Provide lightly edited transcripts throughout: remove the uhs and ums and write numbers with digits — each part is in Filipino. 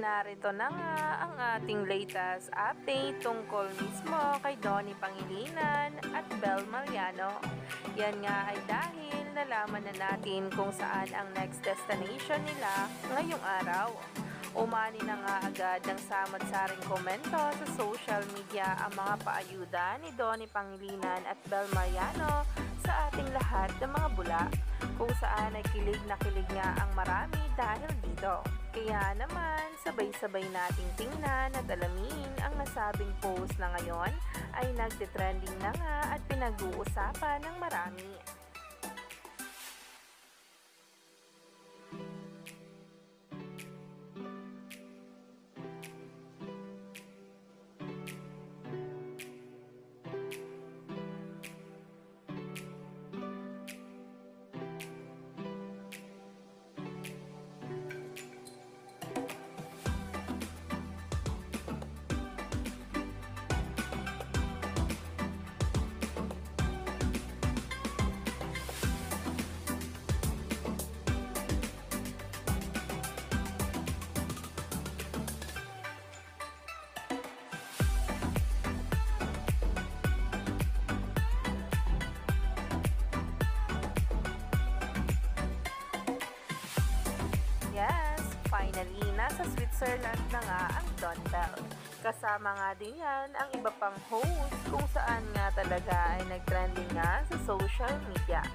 Narito na nga ang ating latest update tungkol mismo kay Donnie Pangilinan at Bel Mariano. Yan nga ay dahil nalaman na natin kung saan ang next destination nila ngayong araw. Umani na nga agad ng samad-saring komento sa social media ang mga paayuda ni Donnie Pangilinan at Bel Mariano sa ating lahat ng mga bula, kung saan ay kilig na kilig nga ang marami dahil dito. Kaya naman, sabay-sabay nating tingnan at alamin ang nasabing post na ngayon ay nagtitrending na nga at pinag-uusapan ng marami. Yes, finally, nasa Switzerland na nga ang Don Bell. Kasama nga din yan ang iba pang host kung saan nga talaga ay nagtrending nga sa social media.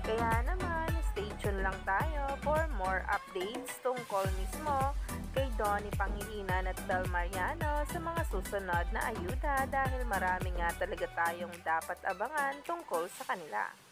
Kaya naman, stay tuned lang tayo for more updates tungkol mismo kay Donnie Pangilinan at Bel Mariano sa mga susunod na ayuda dahil marami nga talaga tayong dapat abangan tungkol sa kanila.